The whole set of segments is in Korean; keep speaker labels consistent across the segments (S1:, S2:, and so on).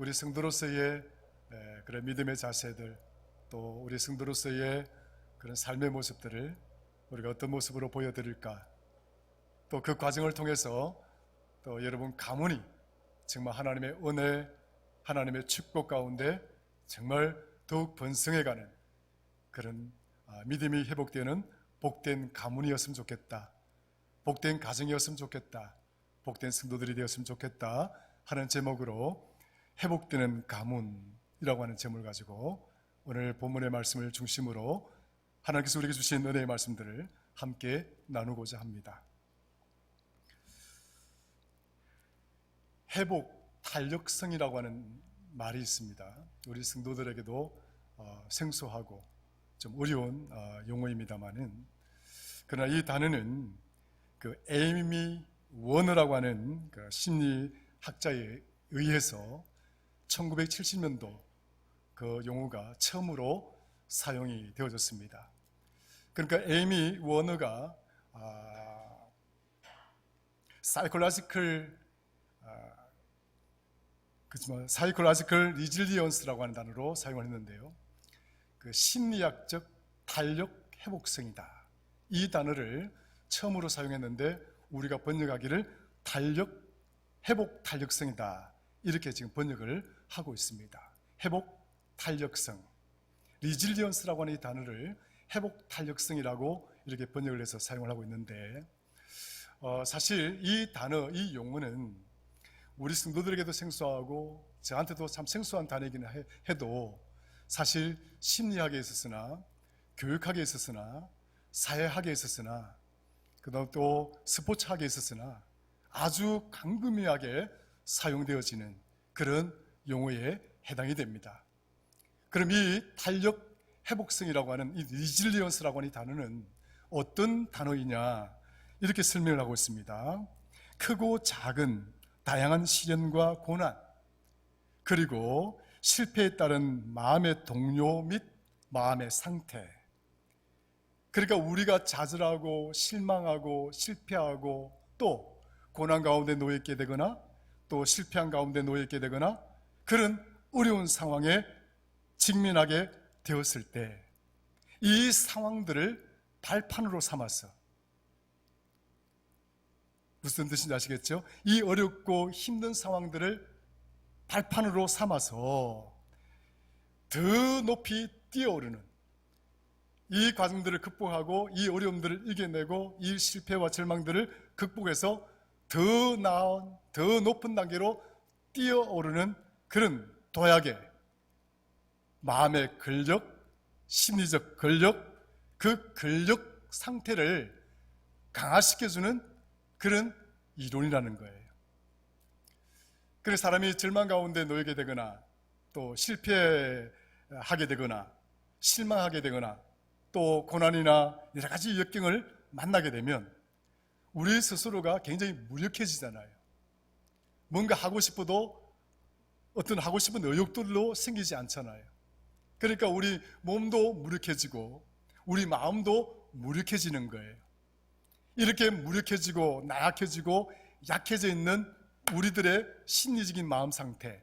S1: 우리 성도로서의 그런 믿음의 자세들, 또 우리 성도로서의 그런 삶의 모습들을 우리가 어떤 모습으로 보여드릴까, 또 그 과정을 통해서 또 여러분 가문이 정말 하나님의 은혜, 하나님의 축복 가운데 정말 더욱 번성해가는 그런 믿음이 회복되는 복된 가문이었으면 좋겠다, 복된 가정이었으면 좋겠다, 복된 성도들이 되었으면 좋겠다 하는 제목으로 회복되는 가문이라고 하는 제목을 가지고 오늘 본문의 말씀을 중심으로 하나님께서 우리에게 주신 은혜의 말씀들을 함께 나누고자 합니다. 회복 탄력성이라고 하는 말이 있습니다. 우리 성도들에게도 생소하고 좀 어려운 용어입니다만은, 그러나 이 단어는 그 에이미 워너라고 하는 그 심리학자에 의해서 1970년도 그 용어가 처음으로 사용이 되어졌습니다. 그러니까 에이미 워너가 사이콜로지컬 리질리언스라고 하는 단어로 사용을 했는데요, 그 심리학적 탄력 회복성이다, 이 단어를 처음으로 사용했는데 우리가 번역하기를 회복 탄력성이다, 이렇게 지금 번역을 하고 있습니다. 회복 탄력성, 리질리언스라고 하는 이 단어를 회복 탄력성이라고 이렇게 번역을 해서 사용을 하고 있는데, 사실 이 단어, 이 용어는 우리 성도들에게도 생소하고 저한테도 참 생소한 단어이긴 해도 사실 심리학에 있었으나 교육학에 있었으나 사회학에 있었으나 그다음 또 스포츠학에 있었으나 아주 광범위하게 사용되어지는 그런 용어에 해당이 됩니다. 그럼 이 탄력 회복성이라고 하는 이 리질리언스라고 하는 이 단어는 어떤 단어이냐, 이렇게 설명을 하고 있습니다. 크고 작은 다양한 시련과 고난, 그리고 실패에 따른 마음의 동요 및 마음의 상태, 그러니까 우리가 좌절하고 실망하고 실패하고 또 고난 가운데 놓여 있게 되거나 또 실패한 가운데 놓여 있게 되거나 그런 어려운 상황에 직면하게 되었을 때 이 상황들을 발판으로 삼아서, 무슨 뜻인지 아시겠죠? 이 어렵고 힘든 상황들을 발판으로 삼아서 더 높이 뛰어오르는, 이 과정들을 극복하고 이 어려움들을 이겨내고 이 실패와 절망들을 극복해서 더 나은, 더 높은 단계로 뛰어오르는 그런 도약의 마음의 근력, 심리적 근력, 그 근력 상태를 강화시켜주는 그런 이론이라는 거예요. 그래서 사람이 절망 가운데 놓이게 되거나 또 실패하게 되거나 실망하게 되거나 또 고난이나 여러 가지 역경을 만나게 되면 우리 스스로가 굉장히 무력해지잖아요. 뭔가 하고 싶어도 어떤 하고 싶은 의욕들로 생기지 않잖아요. 그러니까 우리 몸도 무력해지고 우리 마음도 무력해지는 거예요. 이렇게 무력해지고 나약해지고 약해져 있는 우리들의 심리적인 마음 상태,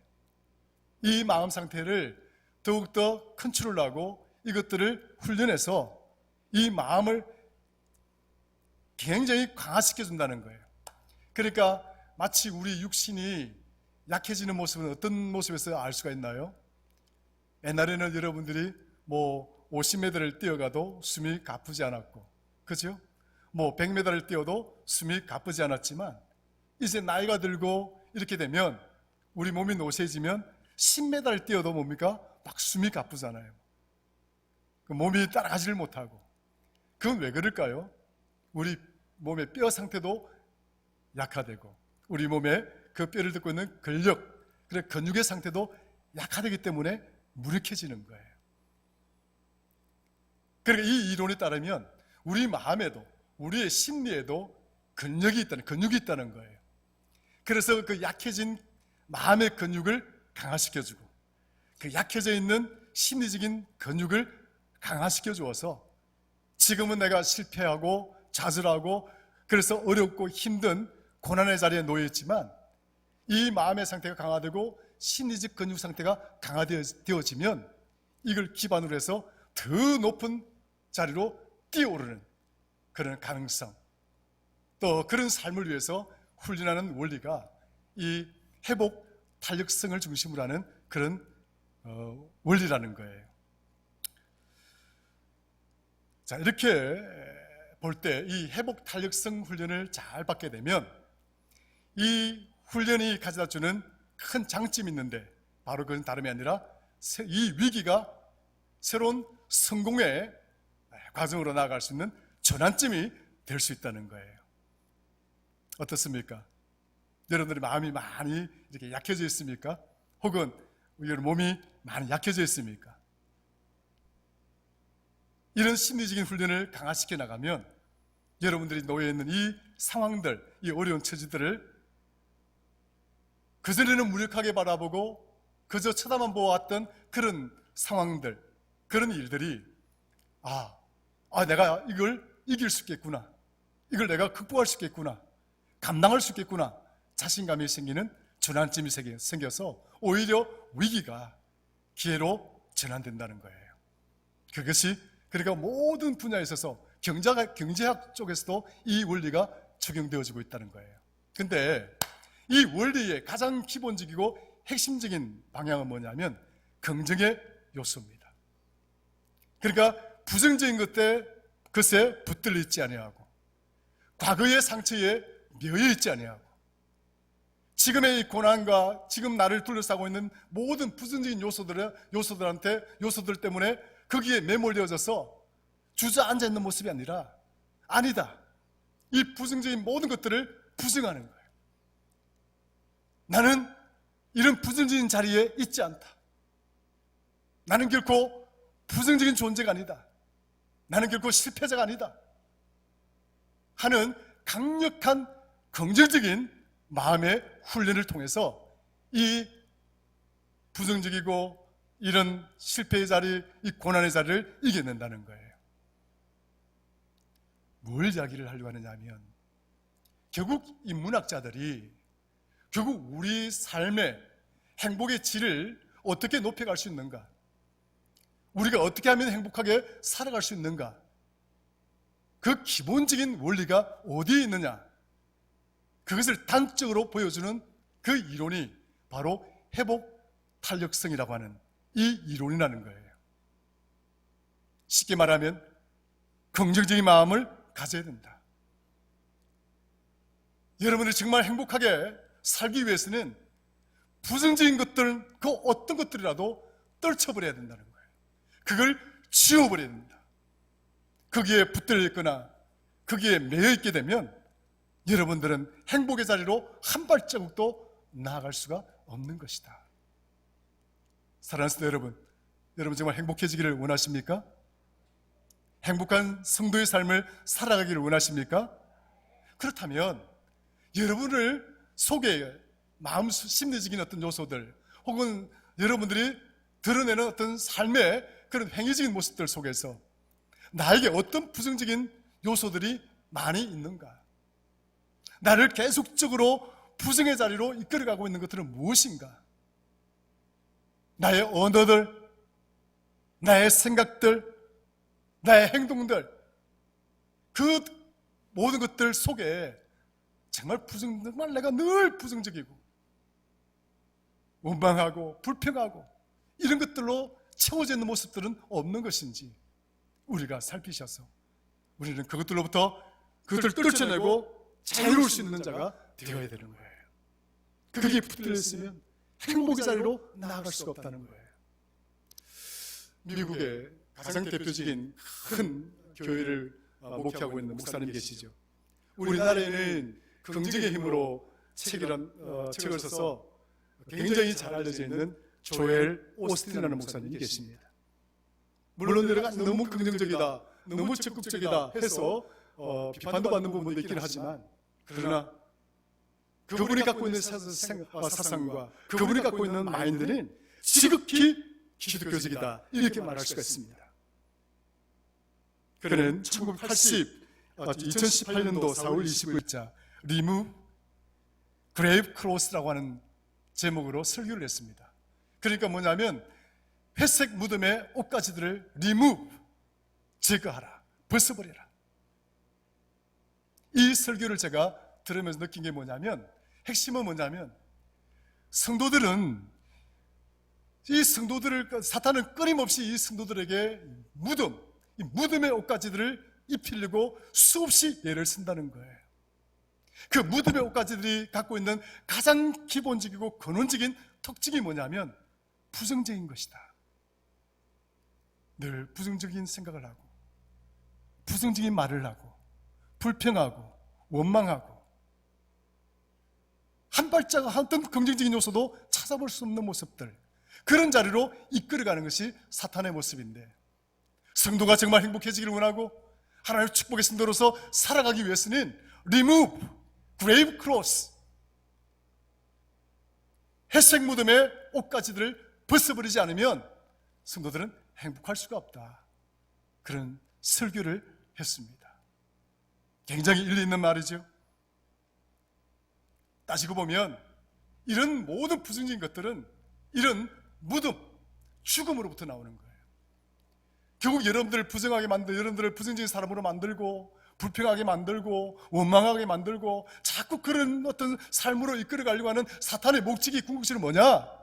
S1: 이 마음 상태를 더욱더 컨트롤하고 이것들을 훈련해서 이 마음을 굉장히 강화시켜준다는 거예요. 그러니까 마치 우리 육신이 약해지는 모습은 어떤 모습에서 알 수가 있나요? 옛날에는 여러분들이 50m를 뛰어가도 숨이 가쁘지 않았고, 그죠? 100m를 뛰어도 숨이 가쁘지 않았지만 이제 나이가 들고 이렇게 되면 우리 몸이 노쇠해지면 10m를 뛰어도 뭡니까? 막 숨이 가쁘잖아요. 몸이 따라가지를 못하고. 그건 왜 그럴까요? 우리 몸의 뼈 상태도 약화되고 우리 몸에 그 뼈를 덮고 있는 근력, 근육의 상태도 약화되기 때문에 무력해지는 거예요. 그러니까 이 이론에 따르면 우리 마음에도 우리의 심리에도 근육이 있다는 거예요. 그래서 그 약해진 마음의 근육을 강화시켜주고 그 약해져 있는 심리적인 근육을 강화시켜 주어서 지금은 내가 실패하고 좌절하고 그래서 어렵고 힘든 고난의 자리에 놓여 있지만 이 마음의 상태가 강화되고 심리적 근육 상태가 강화되어지면 이걸 기반으로 해서 더 높은 자리로 뛰어오르는 그런 가능성, 또 그런 삶을 위해서 훈련하는 원리가 이 회복 탄력성을 중심으로 하는 그런 원리라는 거예요. 자, 이렇게 볼 때 이 회복 탄력성 훈련을 잘 받게 되면 이 훈련이 가져다 주는 큰 장점이 있는데, 바로 그건 다름이 아니라 이 위기가 새로운 성공의 과정으로 나아갈 수 있는 전환점이 될 수 있다는 거예요. 어떻습니까? 여러분들의 마음이 많이 이렇게 약해져 있습니까? 혹은 여러분 몸이 많이 약해져 있습니까? 이런 심리적인 훈련을 강화시켜 나가면 여러분들이 놓여 있는 이 상황들, 이 어려운 처지들을 그전에는 무력하게 바라보고 그저 쳐다만 보았던 그런 상황들, 그런 일들이 내가 이걸 이길 수 있겠구나, 이걸 내가 극복할 수 있겠구나, 감당할 수 있겠구나, 자신감이 생기는 전환점이 생겨서 오히려 위기가 기회로 전환된다는 거예요. 그것이 그러니까 모든 분야에 있어서 경제학 쪽에서도 이 원리가 적용되어지고 있다는 거예요. 근데 이 원리의 가장 기본적이고 핵심적인 방향은 뭐냐면 긍정의 요소입니다. 그러니까 부정적인 것에 붙들려 있지 아니하고, 과거의 상처에 매여 있지 아니하고, 지금의 이 고난과 지금 나를 둘러싸고 있는 모든 부정적인 요소들 때문에 거기에 매몰되어져서 주저앉아 있는 모습이 아니다. 이 부정적인 모든 것들을 부정하는 거예요. 나는 이런 부정적인 자리에 있지 않다. 나는 결코 부정적인 존재가 아니다. 나는 결코 실패자가 아니다. 하는 강력한 긍정적인 마음의 훈련을 통해서 이 부정적이고 이런 실패의 자리, 이 고난의 자리를 이겨낸다는 거예요. 뭘 이야기를 하려고 하느냐 하면, 결국 이 문학자들이 결국 우리 삶의 행복의 질을 어떻게 높여갈 수 있는가, 우리가 어떻게 하면 행복하게 살아갈 수 있는가, 그 기본적인 원리가 어디에 있느냐, 그것을 단적으로 보여주는 그 이론이 바로 회복 탄력성이라고 하는 이 이론이라는 거예요. 쉽게 말하면 긍정적인 마음을 가져야 된다. 여러분이 정말 행복하게 살기 위해서는 부정적인 것들, 그 어떤 것들이라도 떨쳐버려야 된다는 거예요. 그걸 지워버려야 된다. 거기에 붙들려 있거나 거기에 매여 있게 되면 여러분들은 행복의 자리로 한 발자국도 나아갈 수가 없는 것이다. 사랑하는 성도 여러분 정말 행복해지기를 원하십니까? 행복한 성도의 삶을 살아가기를 원하십니까? 그렇다면 여러분을 속에 마음 심리적인 어떤 요소들, 혹은 여러분들이 드러내는 어떤 삶의 그런 행위적인 모습들 속에서 나에게 어떤 부정적인 요소들이 많이 있는가, 나를 계속적으로 부정의 자리로 이끌어가고 있는 것들은 무엇인가, 나의 언어들, 나의 생각들, 나의 행동들, 그 모든 것들 속에 정말 내가 늘 부정적이고 원망하고 불평하고 이런 것들로 채워져 있는 모습들은 없는 것인지 우리가 살피셔서 우리는 그것들로부터 그것을 떨쳐내고 자유로울 수 있는 자가 되어야 되는 거예요. 그게 붙들려 있으면 행복의 자리로 나아갈 수가 없다는 거예요. 미국의 가장 대표적인 큰 교회를 목회하고 있는 목사님 계시죠. 우리나라에는 긍정의 힘으로 책을 써서 굉장히 잘 알려져 있는 조엘 오스틴이라는 목사님이 계십니다. 물론 여러 가지 너무 긍정적이다, 너무 적극적이다 해서 비판도 받는 부분도 있긴 하지만, 그러나 그분이 갖고 있는 사상과 그분이 갖고 있는 마인드는 지극히 기독교적이다, 이렇게 말할 수가 있습니다. 그는 2018년도 4월 25일자 리무 그레이브 크로스라고 하는 제목으로 설교를 했습니다. 그러니까 뭐냐면 회색 무덤의 옷가지들을 remove, 제거하라, 벗어버려라. 이 설교를 제가 들으면서 느낀 게 뭐냐면, 핵심은 뭐냐면, 성도들은 이 성도들을, 사탄은 끊임없이 이 성도들에게 이 무덤의 옷가지들을 입히려고 수없이 예를 쓴다는 거예요. 그 무덤의 옷가지들이 갖고 있는 가장 기본적이고 근원적인 특징이 뭐냐면 부정적인 것이다. 늘 부정적인 생각을 하고, 부정적인 말을 하고, 불평하고, 원망하고, 한 발자국 어떤 긍정적인 요소도 찾아볼 수 없는 모습들, 그런 자리로 이끌어가는 것이 사탄의 모습인데, 성도가 정말 행복해지기를 원하고 하나님의 축복의 성도로서 살아가기 위해서는 remove, grave clothes, 회색 무덤의 옷가지들을 벗어버리지 않으면 성도들은 행복할 수가 없다. 그런 설교를 했습니다. 굉장히 일리 있는 말이죠. 따지고 보면 이런 모든 부정적인 것들은 이런 무덤, 죽음으로부터 나오는 거예요. 결국 여러분들을 부정하게 만들고, 여러분들을 부정적인 사람으로 만들고, 불평하게 만들고, 원망하게 만들고, 자꾸 그런 어떤 삶으로 이끌어가려고 하는 사탄의 목적이, 궁극지는 뭐냐?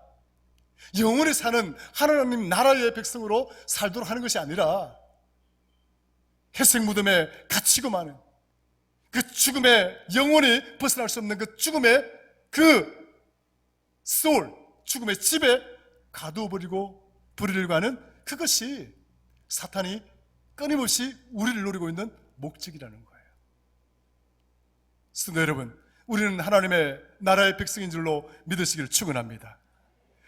S1: 영원히 사는 하나님 나라의 백성으로 살도록 하는 것이 아니라 회색 무덤에 갇히고 마는 그 죽음에, 영원히 벗어날 수 없는 그 죽음의 그 소울, 죽음의 집에 가두어버리고 버리려고 하는 그것이 사탄이 끊임없이 우리를 노리고 있는 목적이라는 거예요. 성도 여러분, 우리는 하나님의 나라의 백성인 줄로 믿으시기를 축원합니다.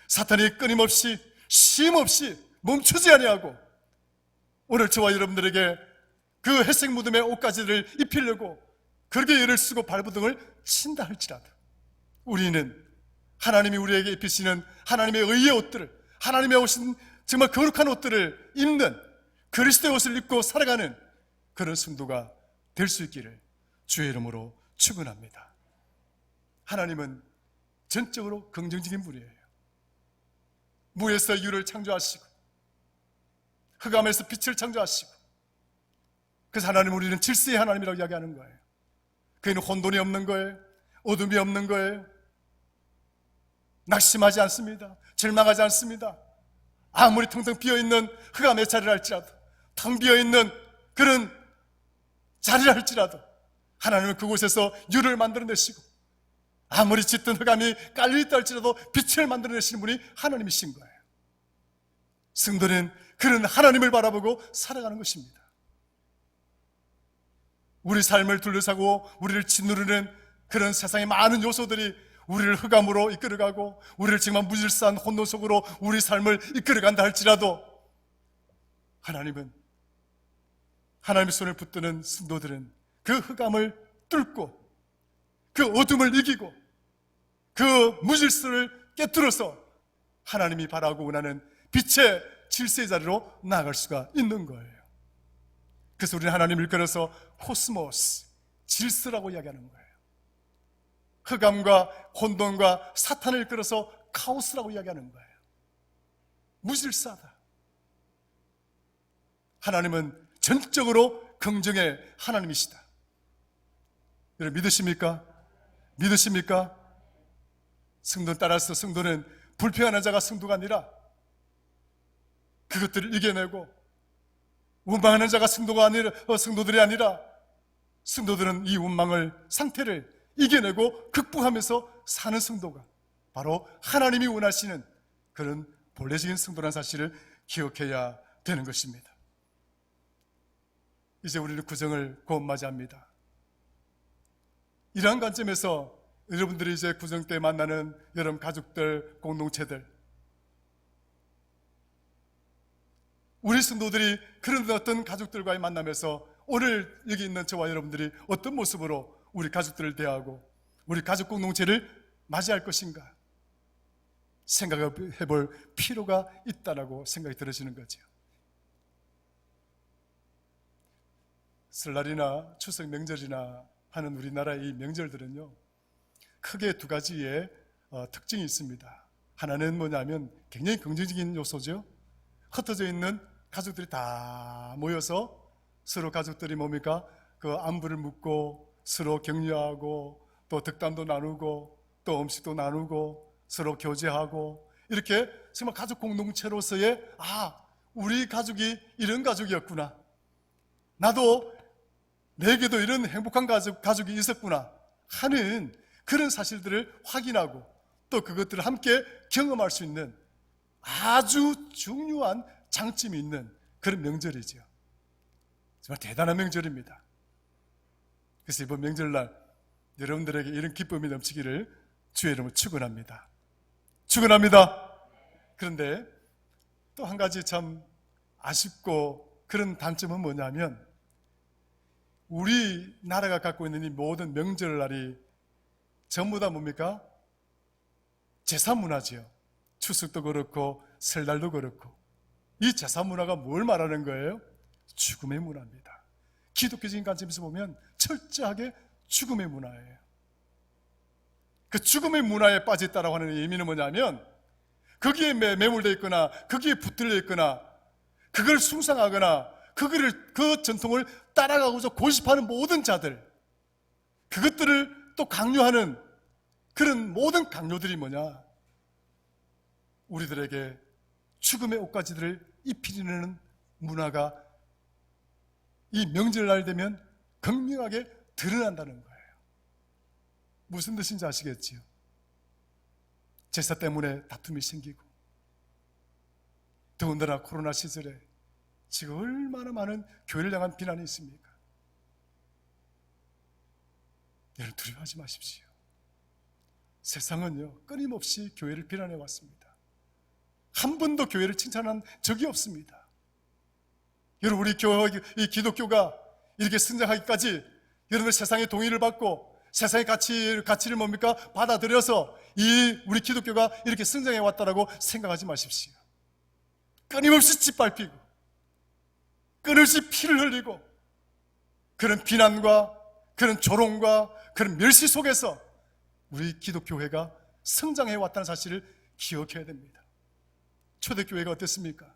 S1: 사탄이 끊임없이 쉼없이 멈추지 아니하고 오늘 저와 여러분들에게 그 회색 무덤의 옷가지를 입히려고 그렇게 애를 쓰고 발버둥을 친다 할지라도 우리는 하나님이 우리에게 입히시는 하나님의 의의 옷들을, 하나님의 오신 정말 거룩한 옷들을 입는 그리스도의 옷을 입고 살아가는 그런 성도가 될 수 있기를 주의 이름으로 축원합니다. 하나님은 전적으로 긍정적인 분이에요. 무에서 유를 창조하시고 흑암에서 빛을 창조하시고, 그래서 하나님은 우리는 질서의 하나님이라고 이야기하는 거예요. 그에는 혼돈이 없는 거예요. 어둠이 없는 거예요. 낙심하지 않습니다. 절망하지 않습니다. 아무리 텅텅 비어있는 흑암의 자리를 할지라도, 텅 비어있는 그런 자리를 할지라도 하나님은 그곳에서 유를 만들어내시고, 아무리 짙은 흑암이 깔려있다 할지라도 빛을 만들어내시는 분이 하나님이신 거예요. 성도는 그런 하나님을 바라보고 살아가는 것입니다. 우리 삶을 둘러싸고 우리를 짓누르는 그런 세상의 많은 요소들이 우리를 흑암으로 이끌어가고 우리를 정말 무질서한 혼돈 속으로 우리 삶을 이끌어간다 할지라도 하나님은, 하나님의 손을 붙드는 성도들은 그 흑암을 뚫고 그 어둠을 이기고 그 무질서를 깨뚫어서 하나님이 바라고 원하는 빛의 질서의 자리로 나아갈 수가 있는 거예요. 그래서 우리는 하나님을 일컬어서 코스모스, 질서라고 이야기하는 거예요. 흑암과 혼돈과 사탄을 이끌어서 카오스라고 이야기하는 거예요. 무질서하다. 하나님은 전적으로 긍정의 하나님이시다. 여러분 믿으십니까? 믿으십니까? 성도 따라서 성도는 불평하는 자가 성도가 아니라 그것들을 이겨내고, 원망하는 자가 성도들이 아니라 성도들은 이 원망을, 상태를 이겨내고 극복하면서 사는 성도가 바로 하나님이 원하시는 그런 본래적인 성도라는 사실을 기억해야 되는 것입니다. 이제 우리는 구정을 곧 맞이합니다. 이러한 관점에서 여러분들이 이제 구정 때 만나는 여러분 가족들, 공동체들, 우리 성도들이 그런 어떤 가족들과의 만남에서 오늘 여기 있는 저와 여러분들이 어떤 모습으로 우리 가족들을 대하고 우리 가족 공동체를 맞이할 것인가 생각해 볼 필요가 있다라고 생각이 들어지는 거죠. 설날이나 추석 명절이나 하는 우리나라의 이 명절들은요, 크게 두 가지의 특징이 있습니다. 하나는 뭐냐면 굉장히 긍정적인 요소죠. 흩어져 있는 가족들이 다 모여서 서로 가족들이 뭡니까? 그 안부를 묻고 서로 격려하고 또 덕담도 나누고 또 음식도 나누고 서로 교제하고 이렇게 정말 가족 공동체로서의 우리 가족이 이런 가족이었구나. 나도 내게도 이런 행복한 가족이 있었구나 하는 그런 사실들을 확인하고 또 그것들을 함께 경험할 수 있는 아주 중요한 장점이 있는 그런 명절이죠. 정말 대단한 명절입니다. 그래서 이번 명절날 여러분들에게 이런 기쁨이 넘치기를 주의 이름으로 축원합니다. 축원합니다. 그런데 또 한 가지 참 아쉽고 그런 단점은 뭐냐면 우리나라가 갖고 있는 이 모든 명절날이 전부 다 뭡니까? 제사문화지요. 추석도 그렇고 설날도 그렇고 이 제사문화가 뭘 말하는 거예요? 죽음의 문화입니다. 기독교적인 관점에서 보면 철저하게 죽음의 문화예요. 그 죽음의 문화에 빠졌다라고 하는 의미는 뭐냐면 거기에 매몰되어 있거나 거기에 붙들려 있거나 그걸 숭상하거나 그 전통을 따라가고자 고집하는 모든 자들, 그것들을 또 강요하는 그런 모든 강요들이 뭐냐? 우리들에게 죽음의 옷가지들을 입히려는 문화가 이 명절날 되면 극명하게 드러난다는 거예요. 무슨 뜻인지 아시겠지요? 제사 때문에 다툼이 생기고 더군다나 코로나 시절에 지금 얼마나 많은 교회를 향한 비난이 있습니까? 여러분 두려워하지 마십시오. 세상은요 끊임없이 교회를 비난해 왔습니다. 한 번도 교회를 칭찬한 적이 없습니다. 여러분 우리 이 기독교가 이렇게 성장하기까지 여러분들 세상의 동의를 받고 세상의 가치를 뭡니까? 받아들여서 우리 기독교가 이렇게 성장해 왔다라고 생각하지 마십시오. 끊임없이 짓밟히고 끊임없이 피를 흘리고 그런 비난과 그런 조롱과 그런 멸시 속에서 우리 기독교회가 성장해 왔다는 사실을 기억해야 됩니다. 초대교회가 어땠습니까?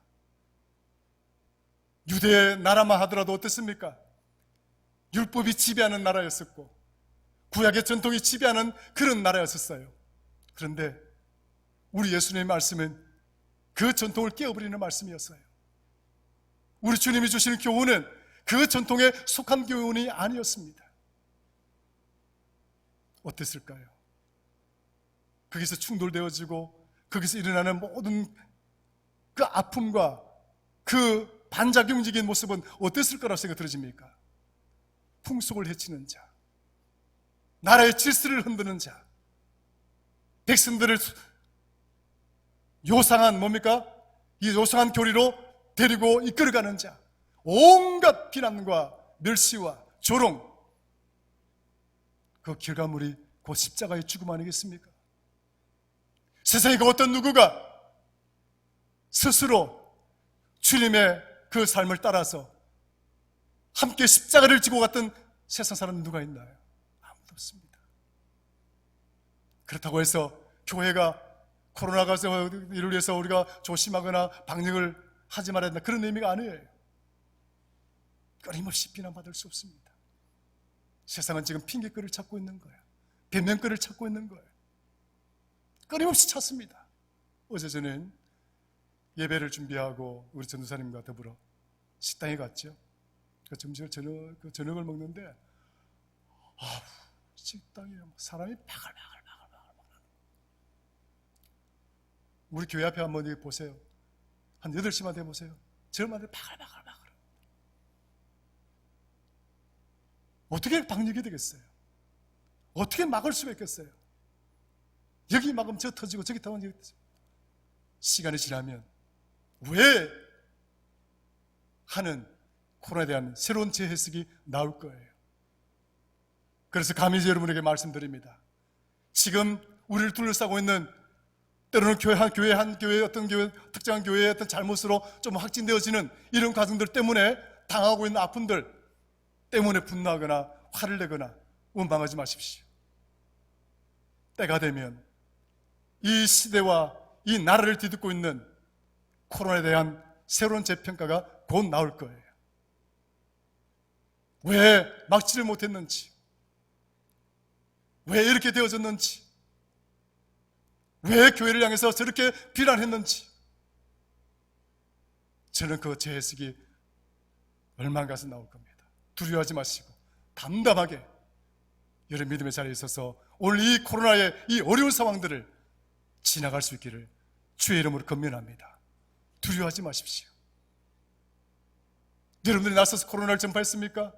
S1: 유대 나라만 하더라도 어땠습니까? 율법이 지배하는 나라였었고 구약의 전통이 지배하는 그런 나라였었어요. 그런데 우리 예수님의 말씀은 그 전통을 깨어버리는 말씀이었어요. 우리 주님이 주시는 교훈은 그 전통에 속한 교훈이 아니었습니다. 어땠을까요? 거기서 충돌되어지고 거기서 일어나는 모든 그 아픔과 그 반작용적인 모습은 어땠을 거라고 생각 들어집니까? 풍속을 해치는 자, 나라의 질서를 흔드는 자, 백성들을 요상한 뭡니까? 이 요상한 교리로 데리고 이끌어가는 자, 온갖 비난과 멸시와 조롱, 그 결과물이 곧 십자가의 죽음 아니겠습니까? 세상에 그 어떤 누구가 스스로 주님의 그 삶을 따라서 함께 십자가를 지고 갔던 세상 사람은 누가 있나요? 아무도 없습니다. 그렇다고 해서 교회가 코로나가 이를 위해서 우리가 조심하거나 방역을 하지 말아야 된다, 그런 의미가 아니에요. 끊임없이 비난받을 수 없습니다. 세상은 지금 핑계거리를 찾고 있는 거예요. 변명거리를 찾고 있는 거예요. 끊임없이 찾습니다. 어제 저는 예배를 준비하고 우리 전도사님과 더불어 식당에 갔죠. 저녁을 먹는데 식당에 사람이 바글바글. 우리 교회 앞에 한번 보세요. 한 8시만 돼 보세요. 저마다 바글바글. 어떻게 방역이 되겠어요? 어떻게 막을 수가 있겠어요? 여기 막으면 저 터지고 저기 타면 여기 터지고. 시간이 지나면 왜 하는 코로나에 대한 새로운 재해석이 나올 거예요. 그래서 감히 여러분에게 말씀드립니다. 지금 우리를 둘러싸고 있는 때로는 한 교회 어떤 교회 특정한 교회의 어떤 잘못으로 좀 확진되어지는 이런 과정들 때문에 당하고 있는 아픔들 때문에 분노하거나 화를 내거나 원망하지 마십시오. 때가 되면 이 시대와 이 나라를 뒤덮고 있는 코로나에 대한 새로운 재평가가 곧 나올 거예요. 왜 막지를 못했는지, 왜 이렇게 되어졌는지, 왜 교회를 향해서 저렇게 비난했는지, 저는 그 재해석이 얼마 안 가서 나올 겁니다. 두려워하지 마시고 담담하게 여러분 믿음의 자리에 있어서 오늘 이 코로나의 이 어려운 상황들을 지나갈 수 있기를 주의 이름으로 건면합니다. 두려워하지 마십시오. 여러분들이 나서서 코로나를 전파했습니까?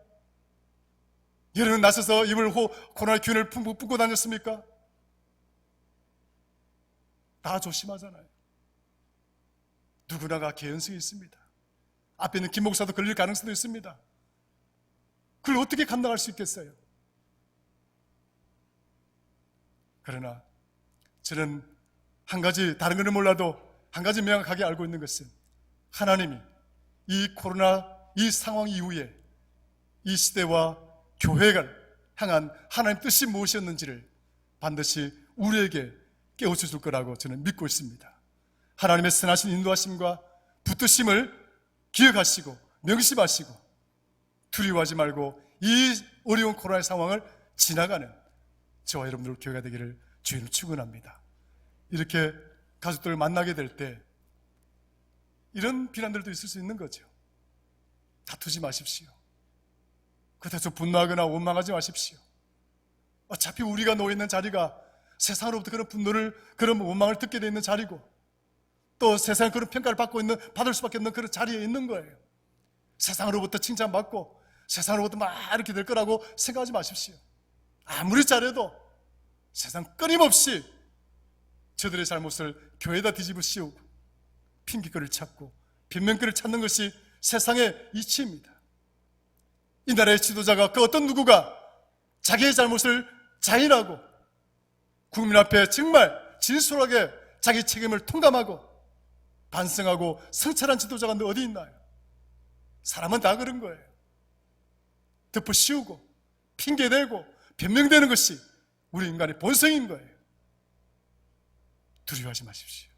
S1: 여러분 나서서 입을 코로나의 균을 뿜고 다녔습니까? 다 조심하잖아요. 누구나가 개연성이 있습니다. 앞에 있는 김 목사도 걸릴 가능성도 있습니다. 그걸 어떻게 감당할 수 있겠어요? 그러나 저는 한 가지, 다른 거는 몰라도 한 가지 명확하게 알고 있는 것은 하나님이 이 코로나 이 상황 이후에 이 시대와 교회를 향한 하나님 뜻이 무엇이었는지를 반드시 우리에게 깨우쳐 줄 거라고 저는 믿고 있습니다. 하나님의 선하신 인도하심과 붙드심을 기억하시고 명심하시고 두려워하지 말고 이 어려운 코로나의 상황을 지나가는 저와 여러분들 교회가 되기를 주의로 축원합니다. 이렇게 가족들을 만나게 될 때 이런 비난들도 있을 수 있는 거죠. 다투지 마십시오. 그래서 분노하거나 원망하지 마십시오. 어차피 우리가 놓여있는 자리가 세상으로부터 그런 분노를, 그런 원망을 듣게 되어 있는 자리고 또 세상에 그런 평가를 받을 수밖에 없는 그런 자리에 있는 거예요. 세상으로부터 칭찬받고 세상으로부터 막 이렇게 될 거라고 생각하지 마십시오. 아무리 잘해도 세상 끊임없이 저들의 잘못을 교회에다 뒤집어 씌우고 핑계거리를 찾고 변명거리를 찾는 것이 세상의 이치입니다. 이 나라의 지도자가 그 어떤 누구가 자기의 잘못을 자인하고 국민 앞에 정말 진솔하게 자기 책임을 통감하고 반성하고 성찰한 지도자가 어디 있나요? 사람은 다 그런 거예요. 덮어 씌우고 핑계대고 변명되는 것이 우리 인간의 본성인 거예요. 두려워하지 마십시오.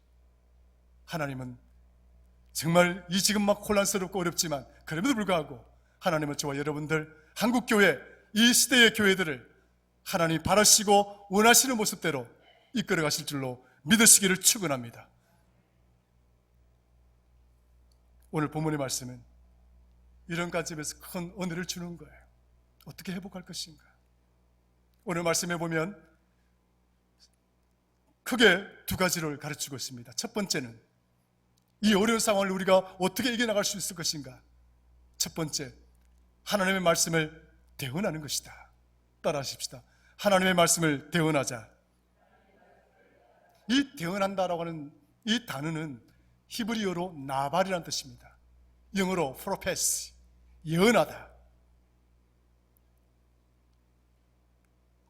S1: 하나님은 정말 이 지금 막 혼란스럽고 어렵지만 그럼에도 불구하고 하나님은 저와 여러분들 한국교회 이 시대의 교회들을 하나님이 바라시고 원하시는 모습대로 이끌어 가실 줄로 믿으시기를 축원합니다. 오늘 본문의 말씀은 이런 관점에서 큰 은혜를 주는 거예요. 어떻게 회복할 것인가? 오늘 말씀에 보면 크게 두 가지를 가르치고 있습니다. 첫 번째는 이 어려운 상황을 우리가 어떻게 이겨나갈 수 있을 것인가? 첫 번째, 하나님의 말씀을 대언하는 것이다. 따라하십시다. 하나님의 말씀을 대언하자. 이 대언한다라고 하는 이 단어는 히브리어로 나발이라는 뜻입니다. 영어로 프로페스, 예언하다.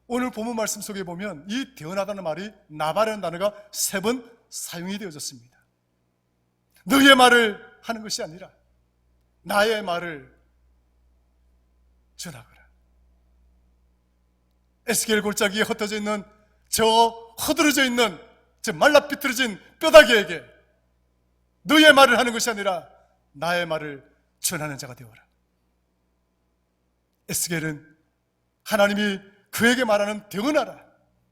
S1: 오늘 본문 말씀 속에 보면 이 대언하다는 말이 나발이라는 단어가 3번 사용이 되어졌습니다. 너의 말을 하는 것이 아니라 나의 말을 전하거라. 에스겔 골짜기에 흩어져 있는 저 허드러져 있는 저 말라 비틀어진 뼈다귀에게 너의 말을 하는 것이 아니라 나의 말을 전하는 자가 되어라. 에스겔은 하나님이 그에게 말하는 대언하라,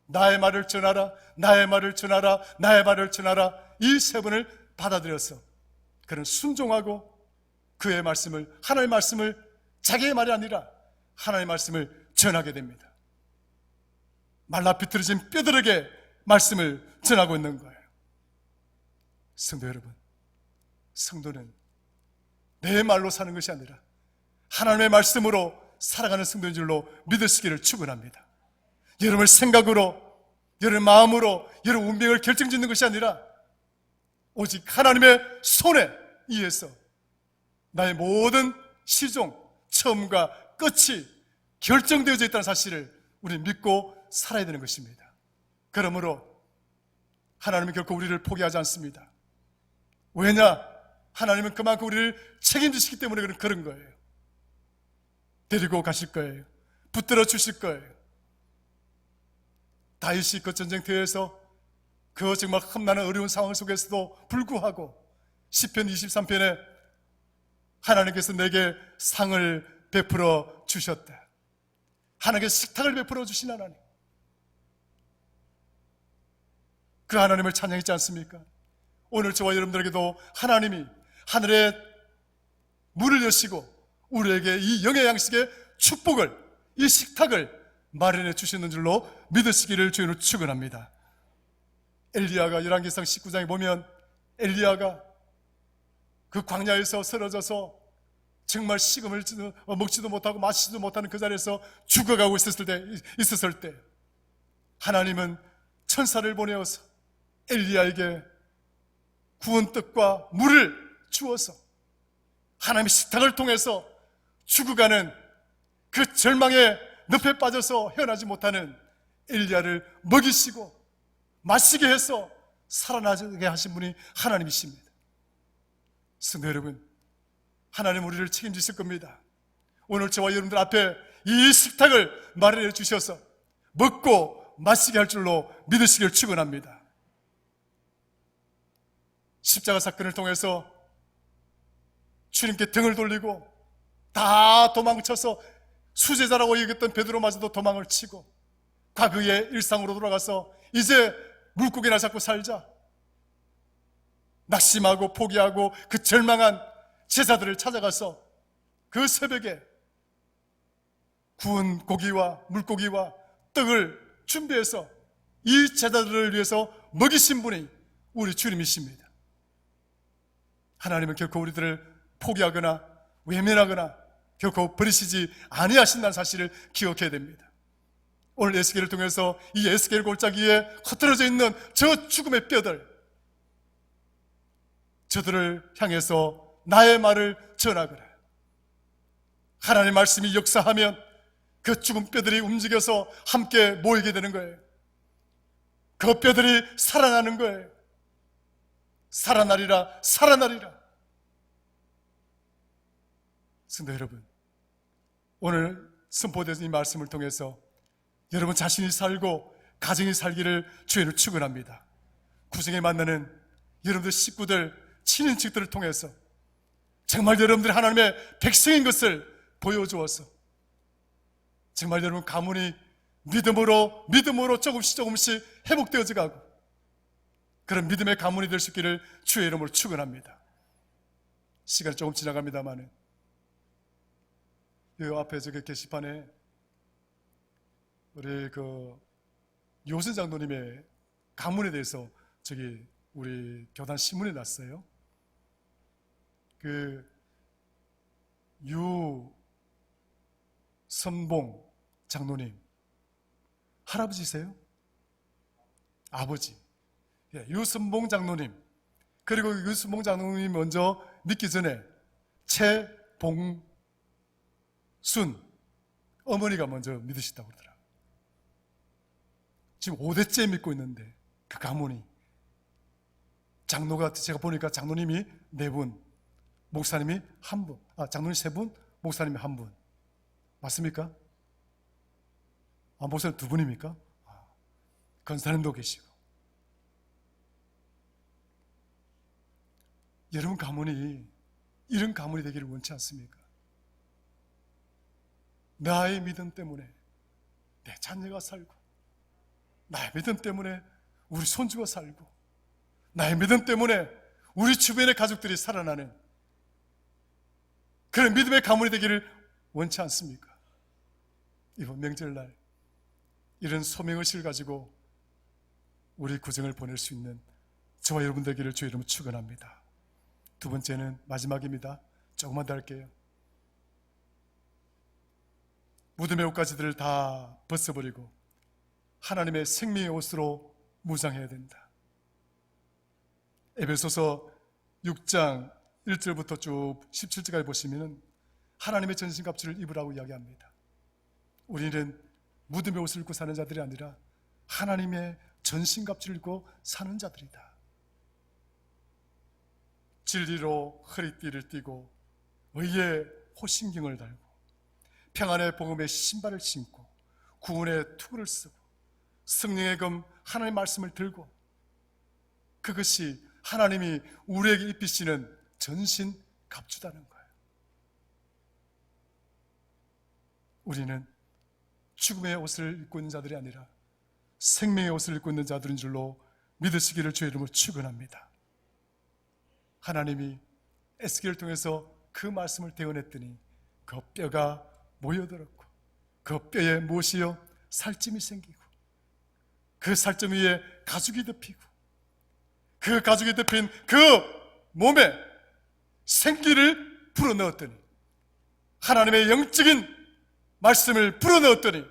S1: 나의 말을 전하라, 나의 말을 전하라, 나의 말을 전하라, 이 3번을 받아들여서 그는 순종하고 그의 말씀을, 하나님의 말씀을 자기의 말이 아니라 하나님의 말씀을 전하게 됩니다. 말라 비틀어진 뼈들에게 말씀을 전하고 있는 거예요. 성도 여러분, 성도는 내 말로 사는 것이 아니라 하나님의 말씀으로 살아가는 성도인 줄로 믿으시기를 축원합니다. 여러분의 생각으로, 여러분의 마음으로 여러분 운명을 결정짓는 것이 아니라 오직 하나님의 손에 의해서 나의 모든 시종, 처음과 끝이 결정되어져 있다는 사실을 우리 믿고 살아야 되는 것입니다. 그러므로 하나님은 결코 우리를 포기하지 않습니다. 왜냐? 하나님은 그만큼 우리를 책임지시기 때문에 그런 거예요. 데리고 가실 거예요. 붙들어 주실 거예요. 다윗이 그 전쟁터에서 그 정말 험난한 어려운 상황 속에서도 불구하고 시편 23편에 하나님께서 내게 상을 베풀어 주셨다. 하나님께서 식탁을 베풀어 주신 하나님, 그 하나님을 찬양했지 않습니까? 오늘 저와 여러분들에게도 하나님이 하늘의 문을 여시고 우리에게 이 영의 양식의 축복을, 이 식탁을 마련해 주시는 줄로 믿으시기를 주님으로 축원합니다. 엘리야가 열왕기상 19장에 보면 엘리야가 그 광야에서 쓰러져서 정말 식음을 먹지도 못하고 마시지도 못하는 그 자리에서 죽어가고 있었을 때 하나님은 천사를 보내어서 엘리야에게 구운 떡과 물을 주어서 하나님의 식탁을 통해서 죽어가는 그 절망의 늪에 빠져서 헤어나지 못하는 엘리야를 먹이시고 마시게 해서 살아나게 하신 분이 하나님이십니다. 성도 여러분, 하나님 우리를 책임지실 겁니다. 오늘 저와 여러분들 앞에 이 식탁을 마련해 주셔서 먹고 마시게 할 줄로 믿으시길 축원합니다. 십자가 사건을 통해서 주님께 등을 돌리고 다 도망쳐서 수제자라고 여겼던 베드로마저도 도망을 치고 과거의 일상으로 돌아가서 이제 물고기나 잡고 살자, 낙심하고 포기하고 그 절망한 제자들을 찾아가서 그 새벽에 구운 고기와 물고기와 떡을 준비해서 이 제자들을 위해서 먹이신 분이 우리 주님이십니다. 하나님은 결코 우리들을 포기하거나 외면하거나 결코 버리시지 아니하신다는 사실을 기억해야 됩니다. 오늘 에스겔을 통해서 이 에스겔 골짜기에 흩어져 있는 저 죽음의 뼈들, 저들을 향해서 나의 말을 전하거라. 하나님의 말씀이 역사하면 그 죽은 뼈들이 움직여서 함께 모이게 되는 거예요. 그 뼈들이 살아나는 거예요. 살아나리라, 살아나리라. 성도 여러분, 오늘 선포된 이 말씀을 통해서 여러분 자신이 살고 가정이 살기를 주의를 축원합니다. 구정에 만나는 여러분들 식구들, 친인척들을 통해서 정말 여러분들이 하나님의 백성인 것을 보여주어서 정말 여러분 가문이 믿음으로 조금씩 회복되어져 가고 그런 믿음의 가문이 될 수 있기를 주의 이름으로 축원합니다. 시간이 조금 지나갑니다만은 이 앞에 저기 게시판에 우리 그 요선 장로님의 가문에 대해서 저기 우리 교단 신문에 났어요. 그 유선봉 장로님 할아버지세요? 아버지. 유선봉 장로님, 그리고 유선봉 장로님 먼저 믿기 전에 최봉순 어머니가 먼저 믿으시다고 그러더라고요. 지금 5대째 믿고 있는데 그 가문이 장로가, 제가 보니까 장로님이 4분, 목사님이 1분, 장로님 3분, 목사님이 1분. 맞습니까? 목사님 2분입니까? 권사님도 계시고. 여러분 가문이 이런 가문이 되기를 원치 않습니까? 나의 믿음 때문에 내 자녀가 살고, 나의 믿음 때문에 우리 손주가 살고, 나의 믿음 때문에 우리 주변의 가족들이 살아나는 그런 믿음의 가문이 되기를 원치 않습니까? 이번 명절날 이런 소명의식을 가지고 우리 구정을 보낼 수 있는 저와 여러분 되기를 주의 이름으로 축원합니다. 두 번째는 마지막입니다. 조금만 더 할게요. 무덤의 옷가지들을 다 벗어버리고 하나님의 생명의 옷으로 무장해야 된다. 에베소서 6장 1절부터 쭉 17절까지 보시면 하나님의 전신갑주를 입으라고 이야기합니다. 우리는 무덤의 옷을 입고 사는 자들이 아니라 하나님의 전신갑주를 입고 사는 자들이다. 진리로 허리띠를 띠고 의의 호신경을 달고 평안의 복음의 신발을 신고 구원의 투구를 쓰고 성령의 검 하나님의 말씀을 들고 그것이 하나님이 우리에게 입히시는 전신 갑주다는 거예요. 우리는 죽음의 옷을 입고 있는 자들이 아니라 생명의 옷을 입고 있는 자들인 줄로 믿으시기를 주의 이름으로 축원합니다. 하나님이 에스겔을 통해서 그 말씀을 대언했더니 그 뼈가 모여들었고 그 뼈에 무엇이요? 살찜이 생기고 그 살점 위에 가죽이 덮이고 그 가죽이 덮인 그 몸에 생기를 불어넣었더니 하나님의 영적인 말씀을 불어넣었더니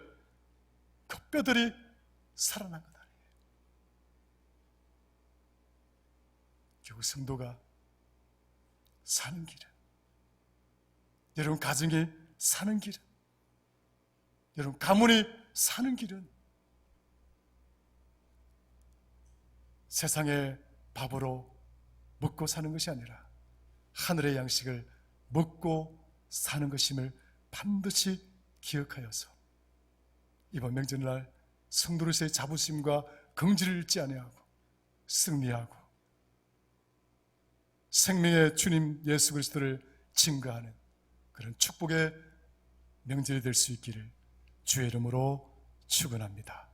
S1: 그 뼈들이 살아난 것 아니에요. 결국 성도가 사는 길은, 여러분 가정이 사는 길은, 여러분 가문이 사는 길은 세상의 밥으로 먹고 사는 것이 아니라 하늘의 양식을 먹고 사는 것임을 반드시 기억하여서 이번 명절날 성도로서의 자부심과 긍지를 잃지 아니하고 승리하고 생명의 주님 예수 그리스도를 증거하는 그런 축복의 명절이 될 수 있기를 주의 이름으로 축원합니다.